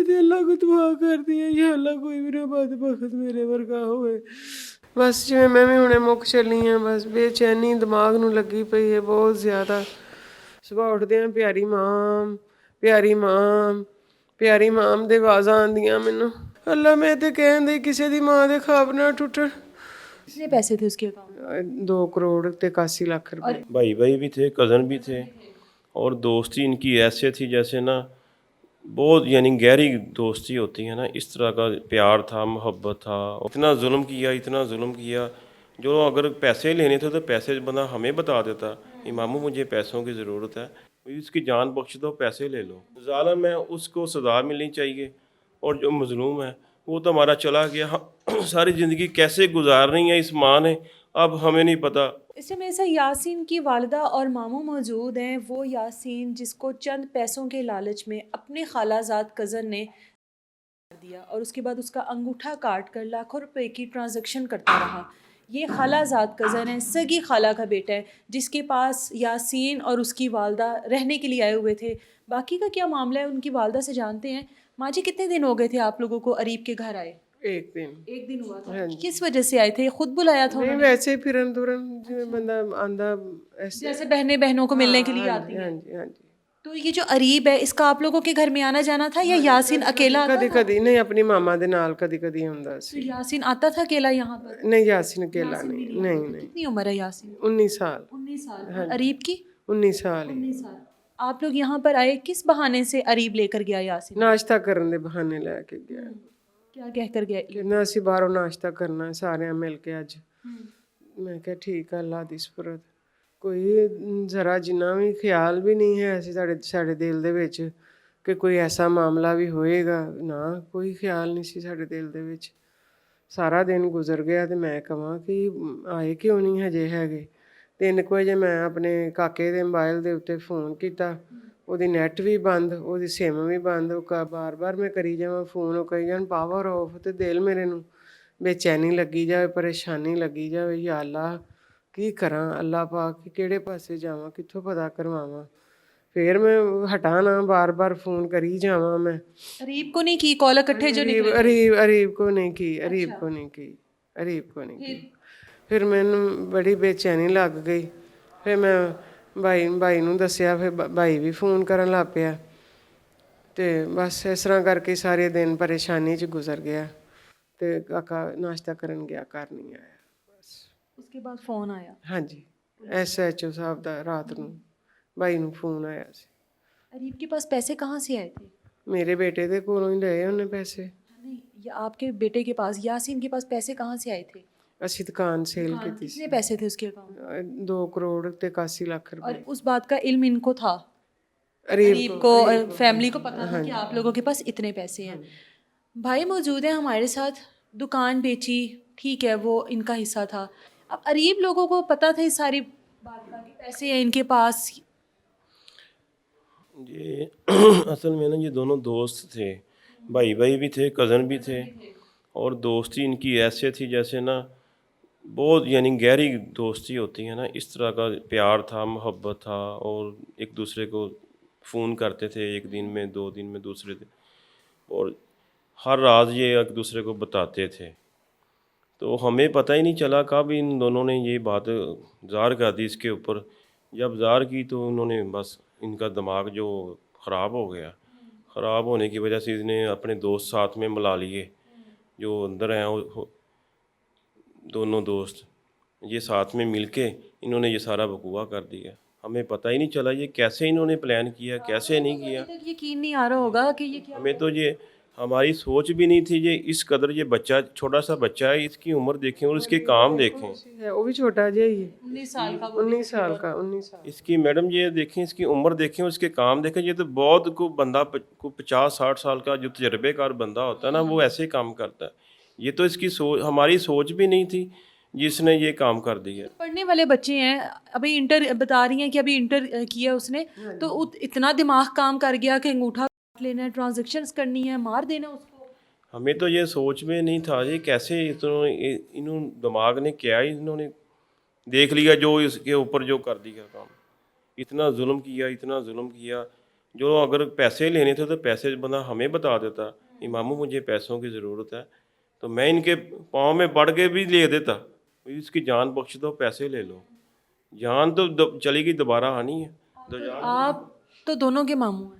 मैं तो अल्लाह को दुआ करती है या अल्लाह कोई भी ना बदबख्त मेरे वर्गा होए। बस जिवें मैं भी हुणे मुੱਕ ਚੱਲੀ ਹਾਂ बस बेचैनी दिमाग ਨੂੰ ਲੱਗੀ ਪਈ ਹੈ बहुत ज़्यादा। ਸੁਬਾਹ ਉੱਠਦਿਆਂ ਪਿਆਰੀ ਮਾਮ ਪਿਆਰੀ ਮਾਮ ਪਿਆਰੀ ਮਾਮ ਦੇ ਆਵਾਜ਼ਾਂ ਆਉਂਦੀਆਂ ਮੈਨੂੰ। ਅੱਲਾ मैं तो कहन दी किसी दी मां दे ख्वाब ना टुटन। कितने पैसे थे उसके अकाउंट 2 करोड़ 81 लाख रुपए। भाई भाई भी थे, कज़न भी थे, और दोस्ती इनकी ऐसे थी जैसे ना बहुत यानी गहरी दोस्ती होती है ना, इस तरह का प्यार था, मोहब्बत था। इतना जुल्म किया, इतना जुल्म किया। जो अगर पैसे लेने थे तो पैसे बंदा हमें बता देता, इमामू मुझे पैसों की ज़रूरत है, इसकी जान बख्श दो, पैसे ले लो। ज़ालिम है उसको सज़ा मिलनी चाहिए, और जो मज़लूम है वो तो हमारा चला गया। सारी ज़िंदगी कैसे गुजारनी है इस माँ ने, अब हमें नहीं पता। इस समय ऐसा यासीन की वालिदा और मामू मौजूद हैं। वो यासीन जिसको चंद पैसों के लालच में अपने खालाजाद कज़न ने दिया और उसके बाद उसका अंगूठा काट कर लाखों रुपए की ट्रांजैक्शन करता रहा। ये खालाजाद कज़न है, सगी खाला का बेटा है, जिसके पास यासीन और उसकी वालदा रहने के लिए आए हुए थे। बाकी का क्या मामला है उनकी वालदा से जानते हैं। माँ जी, कितने दिन हो गए थे आप लोगों को अरीब के घर आए? एक दिन हुआ था। किस वजह से आए थे? खुद बुलाया था नहीं उन्होंने? वैसे ही फिरन तुरन जिवें बंदा आंदा ऐसे। जैसे बहनें बहनों को मिलने के लिए हाँ आती जी, हैं। हाँ जी, हाँ जी। तो ये जो अरीब है, इसका आप लोगों के घर में आना जाना था या यासीन अकेला आता कदी था? कदी नहीं अपनी मामा दे नाल कदी कदी हुंदा तो सी। यासीन आता था अकेला यहाँ पर? नहीं यासीन अकेला यासीन भी नहीं नहीं नहीं आता था। नहीं। कितनी उम्र है यासीन? 19 साल 19 साल। हाँ और जी। अरीब की? 19 साल ही। 19 साल। आप लोग यहाँ पर आए किस बहाने से? अरीब लेकर गया यासीन? नाश्ता करन दे बहाने लेके गया। क्या कहकर गया? कहना ਅਸੀਂ ਬਾਹਰੋਂ ਨਾਸ਼ਤਾ ਕਰਨਾ ਹੈ ਸਾਰਿਆਂ ਮਿਲ ਕੇ ਅੱਜ। ਮੈਂ ਕਿਹਾ ਠੀਕ ਆ ਅੱਲਾ ਦੀ ਸਪੁਰਦ। ਕੋਈ ਜ਼ਰਾ ਜਿੰਨਾ ਵੀ ਖਿਆਲ ਵੀ ਨਹੀਂ ਹੈ ਅਸੀਂ ਸਾਡੇ ਦਿਲ ਦੇ ਵਿੱਚ ਕਿ ਕੋਈ ਐਸਾ ਮਾਮਲਾ ਵੀ ਹੋਏਗਾ ਨਾ, ਕੋਈ ਖਿਆਲ ਨਹੀਂ ਸੀ ਸਾਡੇ ਦਿਲ ਦੇ ਵਿੱਚ। ਸਾਰਾ ਦਿਨ ਗੁਜ਼ਰ ਗਿਆ ਤੇ ਮੈਂ ਕਹਾਂ ਕਿ ਆਏ ਕਿਉਂ ਨਹੀਂ ਹਜੇ ਹੈਗੇ। 3 ਵਜੇ ਮੈਂ ਆਪਣੇ ਕਾਕੇ ਦੇ ਮੋਬਾਈਲ ਦੇ ਉੱਤੇ ਫੋਨ ਕੀਤਾ, ਉਹਦੀ ਨੈਟ ਵੀ ਬੰਦ, ਉਹਦੀ ਸਿਮ ਵੀ ਬੰਦ। ਉਹ ਬਾਰ-ਬਾਰ ਮੈਂ ਕਰੀ ਜਾਵਾਂ ਫੋਨ, ਉਹ ਕਹੀ ਜਾਣ ਪਾਵਰ ਆਫ, ਤੇ ਦਿਲ ਮੇਰੇ ਨੂੰ ਬੇਚੈਨੀ ਲੱਗੀ ਜਾਵੇ, ਪਰੇਸ਼ਾਨੀ ਲੱਗੀ ਜਾਵੇ। ਯਾ ਅੱਲਾ ਕੀ ਕਰਾਂ, ਅੱਲਾ ਪਾਕ ਕਿਹੜੇ ਪਾਸੇ ਜਾਵਾਂ, ਕਿੱਥੋਂ ਪਤਾ ਕਰਵਾਵਾਂ। फिर मैं हटाना बार बार फ़ोन करी जावा मैं। अरीब को नहीं की कॉल इकट्ठे जो निकले? अरीब को नहीं की, अरीब को नहीं की, अरीब को नहीं की। फिर मैनू बड़ी बेचैनी लग गई। फिर मैं भाई नूं दस्सिया, फिर भाई भी फ़ोन करन लग पिया। ते बस इस तरह करके सारे दिन परेशानी च गुजर गया। ते काका नाश्ता करन गया, घर नहीं आया। बस उसके बाद फ़ोन आया? हाँ जी, SHO साहब दा रात नूं भाई नूं फ़ोन आया सी। अरीब के पास पैसे कहाँ से आए थे? मेरे बेटे दे कोलों ही लए उन्हें पैसे। नहीं, ये आपके बेटे के पास, यासीन के पास पैसे कहाँ से आए थे? ਅਸੀਂ दुकान सेल की थी। कितने पैसे थे उसके अकाउंट में? 2 करोड़ 81 लाख रुपए। और उस बात का इल्म इनको था? अरीब अरीब को और फैमिली को पता था कि आप लोगों के पास इतने पैसे हैं। भाई मौजूद है हमारे साथ, दुकान बेची, ठीक है, वो इनका हिस्सा था। अब अरीब लोगों को पता था इस सारी बात का कि पैसे हैं इनके पास? ये असल में ना ये दोनों दोस्त थे, भाई भाई भी थे, कज़न भी थे, और दोस्ती इनकी ऐसे थी जैसे ना बहुत यानी गहरी दोस्ती होती है ना, इस तरह का प्यार था, मोहब्बत था। और एक दूसरे को फ़ोन करते थे, एक दिन में, 2 दिन में, दूसरे दिन, और हर राज ये एक दूसरे को बताते थे। तो हमें पता ही नहीं चला कब इन दोनों ने ये बात ज़ाहिर कर दी इसके ऊपर। जब ज़ाहिर की तो उन्होंने बस इनका दिमाग जो ख़राब हो गया, ख़राब होने की वजह से इसने अपने दोस्त साथ में मिला लिए, जो अंदर हैं दोनों दोस्त, ये साथ में मिलके इन्होंने ये सारा बकुआ कर दिया। हमें पता ही नहीं चला ये कैसे इन्होंने प्लान किया, कैसे नहीं किया। अभी तक यकीन नहीं आ रहा होगा कि ये क्या। हमें तो ये हमारी सोच भी नहीं थी ये इस कदर, ये बच्चा छोटा सा बच्चा है, इसकी उम्र देखें और इसके काम देखें। है वो भी छोटा जिहा ही है, 19 साल का। 19 साल का, 19 साल। इसकी मैडम ये देखें, इसकी उम्र देखें और इसके काम देखें। ये तो बहुत को बंदा को 50-60 साल का जो तजर्बेकार बंदा होता है ना, वो ऐसे काम करता है। ये तो इसकी सोच, हमारी सोच भी नहीं थी जिसने ये काम कर दिया। पढ़ने वाले बच्चे हैं, अभी इंटर बता रही हैं कि अभी इंटर किया उसने, तो इतना दिमाग काम कर गया कि अंगूठा लेना है, ट्रांजैक्शंस करनी है, मार देना उसको। हमें तो ये सोच में नहीं था ये कैसे इन्होंने दिमाग ने क्या ही इन्होंने देख लिया जो इसके ऊपर जो कर दिया काम। इतना जुल्म किया, इतना जुल्म किया। जो अगर पैसे लेने थे तो पैसे बंदा हमें बता देता, इमामू मुझे पैसों की ज़रूरत है, तो मैं इनके पाँव में पड़ के भी ले देता, इसकी जान बख्श दो, पैसे ले लो। जान तो चलेगी, दोबारा आनी है। तो जान आप तो दोनों के मामू हैं।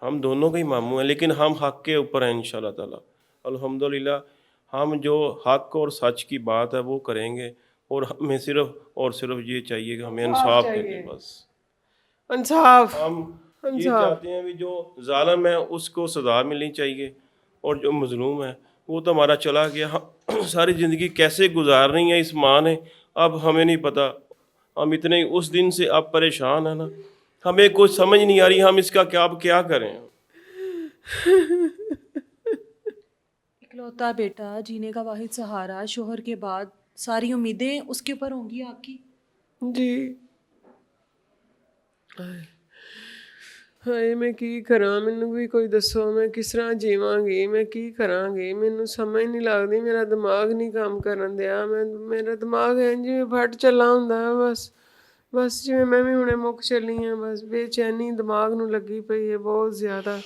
हम दोनों के ही मामू हैं, लेकिन हम हक़ के ऊपर हैं इंशाल्लाह ताला। अल्हम्दुलिल्लाह हम जो हक़ और सच की बात है वो करेंगे, और हमें सिर्फ़ और सिर्फ ये चाहिए कि हमें इंसाफ मिले बस। इंसाफ हम ये चाहते हैं भी जो ज़ालिम है उसको सज़ा मिलनी चाहिए, और जो मज़लूम है वो तो हमारा चला गया। हम सारी ज़िंदगी कैसे गुजारनी है इस माँ ने, अब हमें नहीं पता। हम इतने उस दिन से अब परेशान है ना, हमें कुछ समझ नहीं आ रही हम इसका क्या करें। इकलौता बेटा, जीने का वाहिद सहारा, शोहर के बाद सारी उम्मीदें उसके ऊपर होंगी आपकी। जी। ਹਾਏ ਮੈਂ ਕੀ ਕਰਾਂ, ਮੈਨੂੰ ਵੀ ਕੋਈ ਦੱਸੋ ਮੈਂ ਕਿਸ ਤਰ੍ਹਾਂ ਜੀਵਾਂਗੀ, ਮੈਂ ਕੀ ਕਰਾਂਗੀ, ਮੈਨੂੰ ਸਮਝ ਨਹੀਂ ਲੱਗਦੀ, ਮੇਰਾ ਦਿਮਾਗ ਨਹੀਂ ਕੰਮ ਕਰਨ ਦਿਆ। ਮੇਰਾ ਦਿਮਾਗ ਇੰਝ ਜਿਵੇਂ ਫਟ ਚੱਲਾ ਹੁੰਦਾ ਬਸ ਜਿਵੇਂ ਮੈਂ ਵੀ ਹੁਣੇ ਮੁੱਕ ਚੱਲੀ ਹਾਂ। ਬਸ ਬੇਚੈਨੀ ਦਿਮਾਗ ਨੂੰ ਲੱਗੀ ਪਈ ਹੈ ਬਹੁਤ ਜ਼ਿਆਦਾ।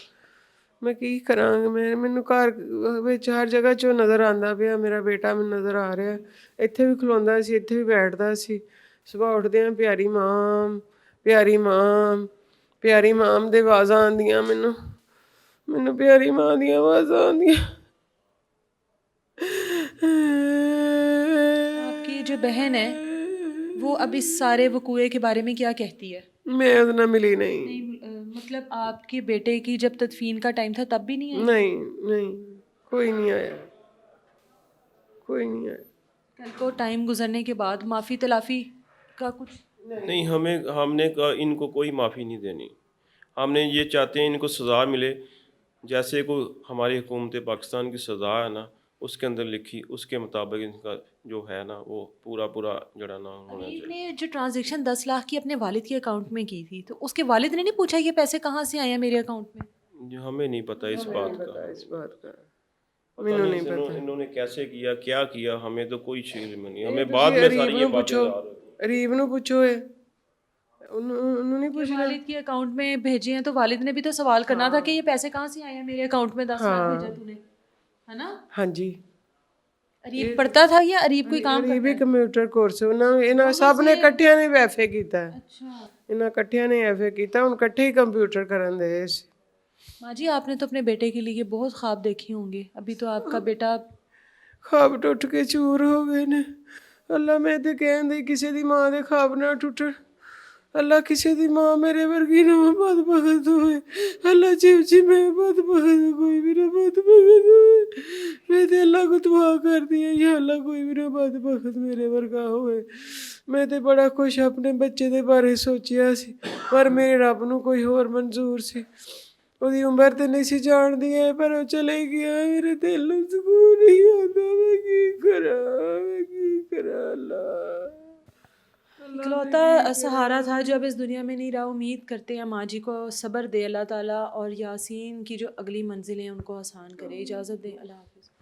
ਮੈਂ ਕੀ ਕਰਾਂਗੀ, ਮੈਨੂੰ ਘਰ ਵਿੱਚ ਹਰ ਜਗ੍ਹਾ 'ਚੋਂ ਨਜ਼ਰ ਆਉਂਦਾ ਪਿਆ, ਮੇਰਾ ਬੇਟਾ ਮੈਨੂੰ ਨਜ਼ਰ ਆ ਰਿਹਾ। ਇੱਥੇ ਵੀ ਖਲੋਂਦਾ ਸੀ, ਇੱਥੇ ਵੀ ਬੈਠਦਾ ਸੀ, ਸੁਬਾਹ ਉੱਠਦਿਆਂ ਪਿਆਰੀ ਮਾਮ ਪਿਆਰੀ ਮਾਮ ਪਿਆਰੀ ਮਾਮ ਦੇ ਆਵਾਜ਼ਾਂ ਆਉਂਦੀਆਂ, ਮੈਨੂੰ ਪਿਆਰੀ ਮਾਂ ਦੀਆਂ ਆਵਾਜ਼ਾਂ ਆਉਂਦੀਆਂ। आपकी जो बहन है वो अब इस सारे वकूए के बारे में क्या कहती है? मैं ਉਹਦੇ ਨਾਲ मिली नहीं। मतलब आपके बेटे की जब तदफीन का टाइम था तब भी नहीं आई? नहीं कोई नहीं आया, कोई नहीं आया। कल को टाइम गुजरने के बाद माफ़ी तलाफ़ी का कुछ नहीं, हमने कहा इनको कोई माफ़ी नहीं देनी। हमने ये चाहते हैं इनको सज़ा मिले, जैसे को हमारी हुकूमत पाकिस्तान की सज़ा है ना उसके अंदर लिखी, उसके मुताबिक इनका जो है ना वो पूरा जड़ा ना होना चाहिए। ने जो ट्रांजैक्शन 10 लाख की अपने वालिद के अकाउंट में की थी, तो उसके वालिद ने नहीं पूछा ये पैसे कहाँ से आए हैं मेरे अकाउंट में? जो हमें नहीं पता इस बात का। ਮੈਨੂੰ ਨਹੀਂ ਪਤਾ इन्होंने कैसे किया, क्या किया, हमें तो कोई चीज़ नहीं। हमें बाद में सारी ये बातें अरीब ਨੂੰ ਪੁੱਛੋ, ਉਹਨੂੰ नहीं पूछना। वालिद के अकाउंट में भेजे हैं तो वालिद ने भी तो सवाल करना था कि ये पैसे कहाँ से आए हैं मेरे अकाउंट में, 10 लाख भेजा तूने, है ना? हाँ जी। अरीब पढ़ता था या अरीब कोई काम अरीब भी कंप्यूटर कोर्स ਇਹਨਾਂ ਸਭ ਨੇ ਇਕੱਠਿਆਂ ਨੇ ਐਫਏ ਕੀਤਾ। अच्छा, ਇਹਨਾਂ ਇਕੱਠਿਆਂ ਨੇ ਐਫਏ ਕੀਤਾ, ਹੁਣ ਇਕੱਠੇ ਹੀ ਕੰਪਿਊਟਰ ਕਰਨ ਦੇ ਸੀ। माँ जी आपने तो अपने बेटे के लिए बहुत ख्वाब देखे होंगे, अभी तो आपका बेटा ਖਾਬ ਟੁੱਟ ਕੇ ਚੂਰ ਹੋ ਗਏ ਨੇ। ਅੱਲਾ ਮੈਂ ਤੇ ਕਹਿੰਦੀ ਕਿਸੇ ਦੀ ਮਾਂ ਦੇ ਖਾਬ ਨਾ ਟੁੱਟਣ। ਅੱਲਾ ਕਿਸੇ ਦੀ ਮਾਂ ਮੇਰੇ ਵਰਗੀ ਨਾ ਬਦਬਖਤ ਹੋਏ। ਅੱਲਾ ਜੀ ਮੈਂ ਬਦਬਖਤ ਕੋਈ ਵੀ ਨਾ ਬਦਬਖਤ ਹੋਏ। ਮੈਂ ਤੇ ਅੱਲਾ ਕੋ ਦੁਆ ਕਰਦੀ ਹਾਂ ਯਾ ਅੱਲਾ ਕੋਈ ਵੀ ਨਾ ਬਦਬਖਤ ਮੇਰੇ ਵਰਗਾ ਹੋਏ। ਮੈਂ ਤੇ ਬੜਾ ਕੁਛ ਆਪਣੇ ਬੱਚੇ ਦੇ ਬਾਰੇ ਸੋਚਿਆ ਸੀ, ਪਰ ਮੇਰੇ ਰੱਬ ਨੂੰ ਕੋਈ ਹੋਰ ਮਨਜ਼ੂਰ ਸੀ। ਉਹਦੀ ਉਮਰ ਤੇ ਨਹੀਂ ਸੀ ਜਾਣਦੀ ਹੈ, ਪਰ ਉਹ ਚਲੇ ਗਿਆ। ਮੇਰੇ ਦਿਲ ਨੂੰ ਸਕੂਨ ਨਹੀਂ ਆਉਂਦਾ। ਮੈਂ ਕੀ ਕਰਾਂ ਅੱਲਾ। इकलौता सहारा था जो अब इस दुनिया में नहीं रहा। उम्मीद करते हैं माँ जी को सब्र दे अल्लाह ताला, और यासीन की जो अगली मंजिलें उनको आसान करे। इजाज़त दे, अल्लाह।